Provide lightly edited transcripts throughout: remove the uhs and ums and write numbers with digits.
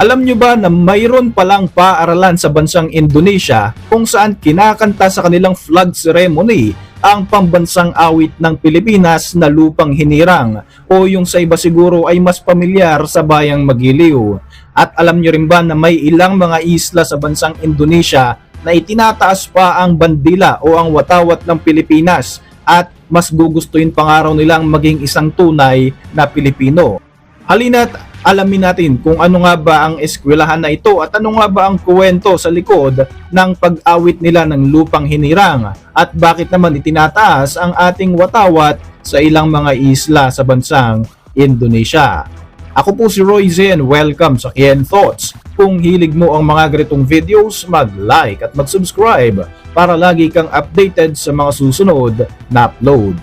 Alam nyo ba na mayroon palang paaralan sa bansang Indonesia kung saan kinakanta sa kanilang flag ceremony ang pambansang awit ng Pilipinas na Lupang Hinirang, o yung sa iba siguro ay mas pamilyar sa Bayang Magiliw. At alam nyo rin ba na may ilang mga isla sa bansang Indonesia na itinataas pa ang bandila o ang watawat ng Pilipinas at mas gugustuhin pang araw nilang maging isang tunay na Pilipino? Halina't alamin natin kung ano nga ba ang eskwelahan na ito at ano nga ba ang kwento sa likod ng pag-awit nila ng Lupang Hinirang at bakit naman itinataas ang ating watawat sa ilang mga isla sa bansang Indonesia. Ako po si Roy Zen, welcome sa Kien Thoughts. Kung hilig mo ang mga ganitong videos, mag-like at mag-subscribe para lagi kang updated sa mga susunod na upload.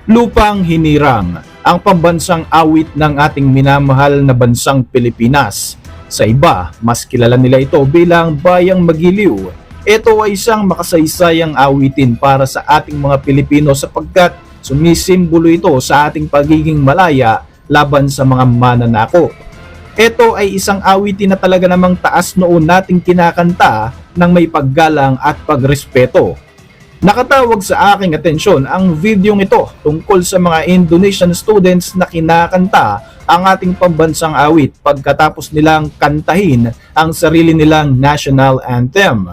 Lupang Hinirang, ang pambansang awit ng ating minamahal na bansang Pilipinas. Sa iba, mas kilala nila ito bilang Bayang Magiliw. Ito ay isang makasaysayang awitin para sa ating mga Pilipino sapagkat sumisimbolo ito sa ating pagiging malaya laban sa mga mananakop. Ito ay isang awitin na talaga namang taas noon nating kinakanta ng may paggalang at pagrespeto. Nakatawag sa aking atensyon ang videong ito tungkol sa mga Indonesian students na kinakanta ang ating pambansang awit pagkatapos nilang kantahin ang sarili nilang national anthem.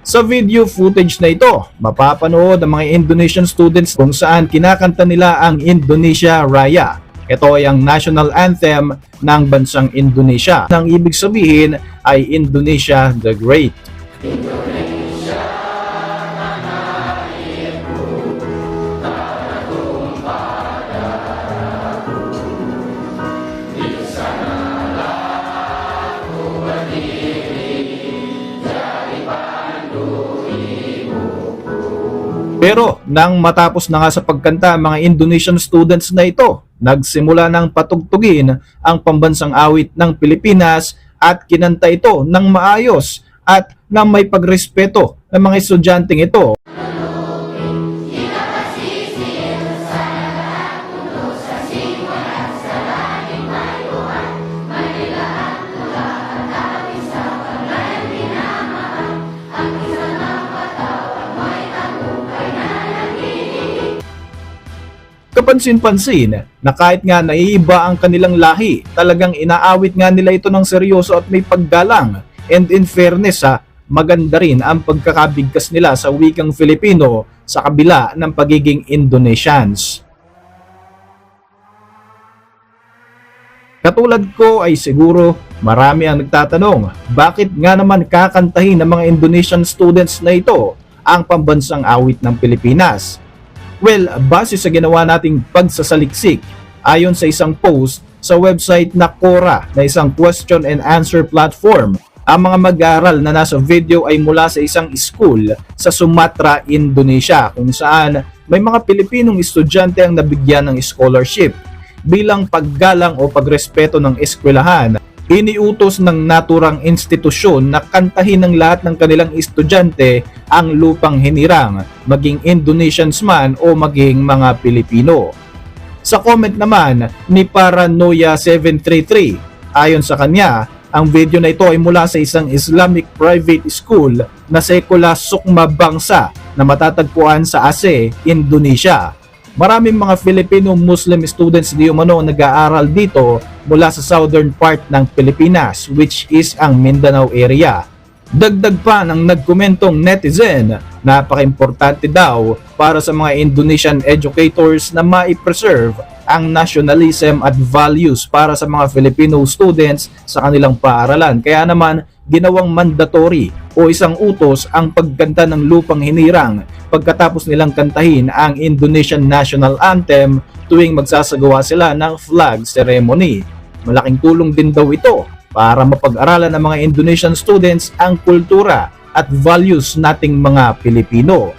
Sa video footage na ito, mapapanood ang mga Indonesian students kung saan kinakanta nila ang Indonesia Raya. Ito ay ang national anthem ng bansang Indonesia. Ang ibig sabihin ay Indonesia the Great. Pero nang matapos na nga sa pagkanta ang mga Indonesian students na ito, nagsimula ng patugtugin ang pambansang awit ng Pilipinas at kinanta ito ng maayos at ng may pagrespeto ng mga estudyanteng ito. Kapansin-pansin na kahit nga naiiba ang kanilang lahi, talagang inaawit nga nila ito ng seryoso at may paggalang. And in fairness maganda rin ang pagkakabigkas nila sa wikang Filipino sa kabila ng pagiging Indonesians. Katulad ko ay siguro marami ang nagtatanong, bakit nga naman kakantahin ng mga Indonesian students na ito ang pambansang awit ng Pilipinas? Well, base sa ginawa nating pagsasaliksik, ayon sa isang post sa website na Quora na isang question and answer platform, ang mga mag-aaral na nasa video ay mula sa isang school sa Sumatra, Indonesia, kung saan may mga Pilipinong estudyante ang nabigyan ng scholarship. Bilang paggalang o pagrespeto ng eskwelahan, iniutos ng naturang institusyon na kantahin ng lahat ng kanilang estudyante ang Lupang Hinirang, maging Indonesians man o maging mga Pilipino. Sa comment naman ni Paranoia 733, ayon sa kanya, ang video na ito ay mula sa isang Islamic private school na Sekolah Sukma Bangsa na matatagpuan sa Aceh, Indonesia. Maraming mga Filipino Muslim students di umano nag-aaral dito mula sa southern part ng Pilipinas, which is ang Mindanao area. Dagdag pa ng nagkomentong netizen, napaka-importante daw para sa mga Indonesian educators na ma-preserve ang nationalism at values para sa mga Filipino students sa kanilang paaralan. Kaya naman ginawang mandatory o isang utos ang pagkanta ng Lupang Hinirang pagkatapos nilang kantahin ang Indonesian National Anthem tuwing magsasagawa sila ng flag ceremony. Malaking tulong din daw ito para mapag-aralan ng mga Indonesian students ang kultura at values nating mga Pilipino.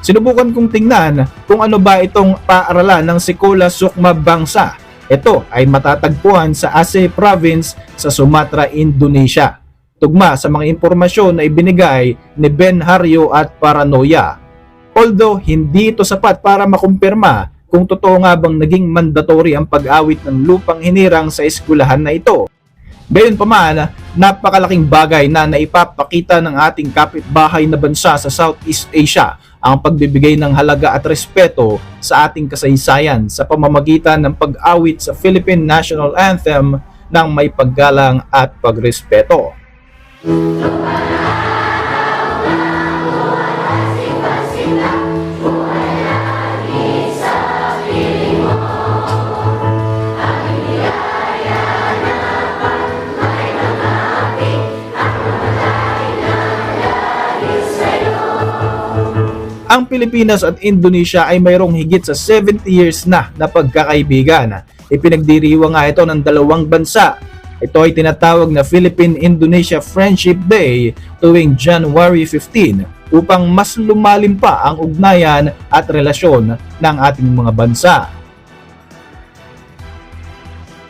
Sinubukan kong tingnan kung ano ba itong paaralan ng Sekolah Sukma Bangsa. Ito ay matatagpuan sa Aceh Province sa Sumatra, Indonesia. Tugma sa mga impormasyon na ibinigay ni Ben Haryo at Paranoia. Although hindi ito sapat para makumpirma kung totoo nga bang naging mandatory ang pag-awit ng lupang hinirang sa eskwelahan na ito. Gayunpaman, napakalaking bagay na naipapakita ng ating kapitbahay na bansa sa Southeast Asia ang pagbibigay ng halaga at respeto sa ating kasaysayan sa pamamagitan ng pag-awit sa Philippine National Anthem ng may paggalang at pagrespeto. Ang Pilipinas at Indonesia ay mayroong higit sa 70 years na pagkakaibigan. Ipinagdiriwang nga ito ng dalawang bansa. Ito ay tinatawag na Philippine-Indonesia Friendship Day tuwing January 15 upang mas lumalim pa ang ugnayan at relasyon ng ating mga bansa.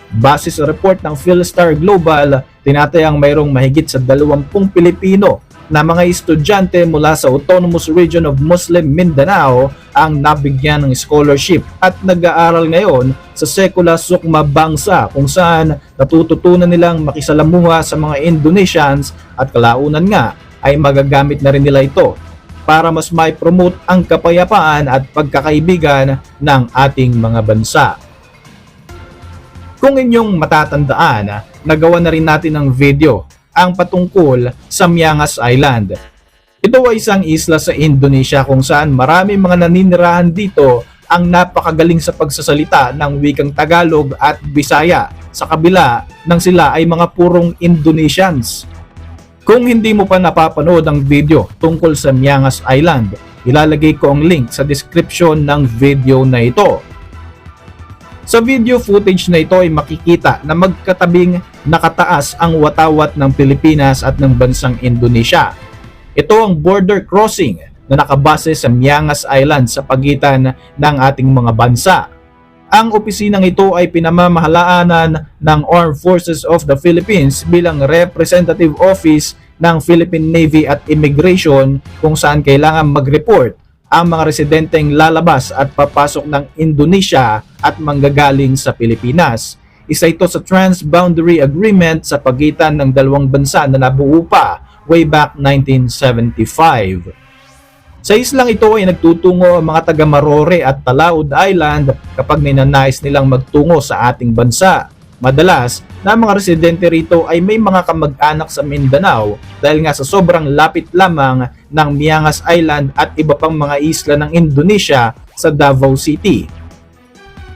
Base sa report ng Philstar Global, tinatayang mayroong mahigit sa 20 Pilipino na mga estudyante mula sa Autonomous Region of Muslim Mindanao ang nabigyan ng scholarship at nag-aaral ngayon sa Sekula Sukma Bangsa kung saan natututunan nilang makisalamuha sa mga Indonesians at kalaunan nga ay magagamit na rin nila ito para mas mai-promote ang kapayapaan at pagkakaibigan ng ating mga bansa. Kung inyong matatandaan, nagawa na rin natin ng video ang patungkol sa Miangas Island. Ito ay isang isla sa Indonesia kung saan marami mga naninirahan dito ang napakagaling sa pagsasalita ng wikang Tagalog at Bisaya sa kabila ng sila ay mga purong Indonesians. Kung hindi mo pa napapanood ang video tungkol sa Miangas Island, ilalagay ko ang link sa description ng video na ito. Sa video footage na ito ay makikita na magkatabing nakataas ang watawat ng Pilipinas at ng bansang Indonesia. Ito ang border crossing na nakabase sa Miangas Island sa pagitan ng ating mga bansa. Ang opisinang ito ay pinamamahalaanan ng Armed Forces of the Philippines bilang representative office ng Philippine Navy at Immigration kung saan kailangan mag-report ang mga residenteng lalabas at papasok ng Indonesia at manggagaling sa Pilipinas. Isa ito sa Transboundary Agreement sa pagitan ng dalawang bansa na nabuo pa way back 1975. Sa islang ito ay nagtutungo ang mga taga Marore at Talaud Island kapag ninanais nilang magtungo sa ating bansa. Madalas na mga residente rito ay may mga kamag-anak sa Mindanao dahil nga sa sobrang lapit lamang ng Miangas Island at iba pang mga isla ng Indonesia sa Davao City.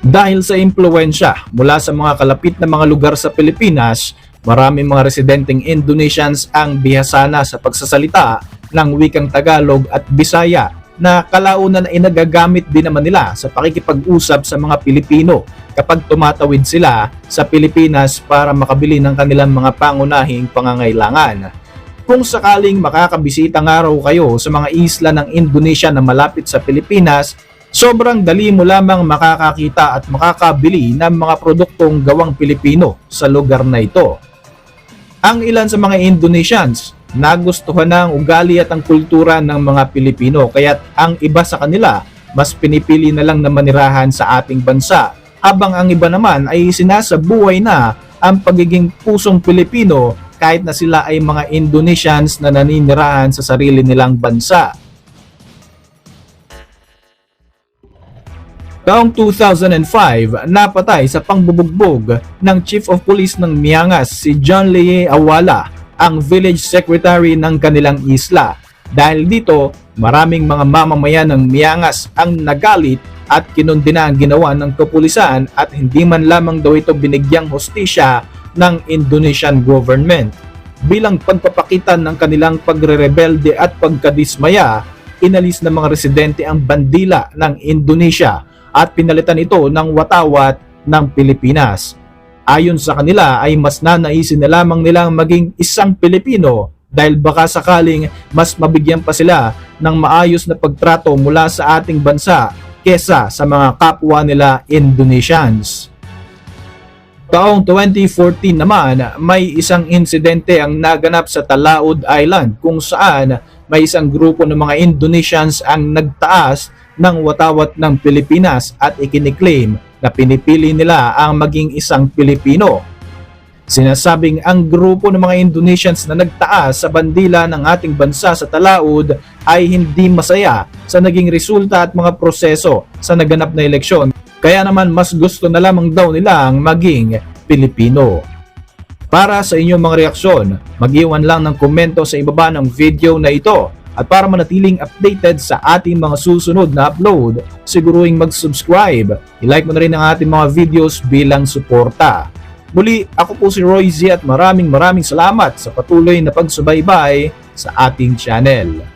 Dahil sa impluwensya mula sa mga kalapit na mga lugar sa Pilipinas, maraming mga residenteng Indonesians ang bihasana sa pagsasalita ng wikang Tagalog at Bisaya na kalaunan ay nagagamit din naman nila sa pakikipag-usap sa mga Pilipino kapag tumatawid sila sa Pilipinas para makabili ng kanilang mga pangunahing pangangailangan. Kung sakaling makakabisitang araw kayo sa mga isla ng Indonesia na malapit sa Pilipinas, sobrang dali mo lamang makakakita at makakabili ng mga produktong gawang Pilipino sa lugar na ito. Ang ilan sa mga Indonesians nagustuhan ng ugali at ang kultura ng mga Pilipino kaya't ang iba sa kanila mas pinipili na lang na manirahan sa ating bansa habang ang iba naman ay sinasabuhay na ang pagiging pusong Pilipino kahit na sila ay mga Indonesians na naninirahan sa sarili nilang bansa. Taong 2005, napatay sa pangbubugbog ng Chief of Police ng Miangas si John Leye Awala, ang village secretary ng kanilang isla. Dahil dito, maraming mga mamamayan ng Miangas ang nagalit at kinundina ang ginawa ng kapulisan at hindi man lamang daw ito binigyang hustisya ng Indonesian government. Bilang pagpapakita ng kanilang pagrerebelde at pagkadismaya, inalis ng mga residente ang bandila ng Indonesia at pinalitan ito ng watawat ng Pilipinas. Ayon sa kanila ay mas nanaisin na lamang nilang maging isang Pilipino dahil baka sakaling mas mabigyan pa sila ng maayos na pagtrato mula sa ating bansa kesa sa mga kapwa nila Indonesians. Taong 2014 naman, may isang insidente ang naganap sa Talaud Island kung saan may isang grupo ng mga Indonesians ang nagtaas ng watawat ng Pilipinas at ikiniklaim na pinipili nila ang maging isang Pilipino. Sinasabing ang grupo ng mga Indonesians na nagtaas sa bandila ng ating bansa sa Talaud ay hindi masaya sa naging resulta at mga proseso sa naganap na eleksyon. Kaya naman mas gusto na lamang daw nilang maging Pilipino. Para sa inyong mga reaksyon, mag-iwan lang ng komento sa ibaba ng video na ito. At para manatiling updated sa ating mga susunod na upload, siguruhing mag-subscribe. I-like mo na rin ang ating mga videos bilang suporta. Muli, ako po si Roy Z at maraming salamat sa patuloy na pagsubaybay sa ating channel.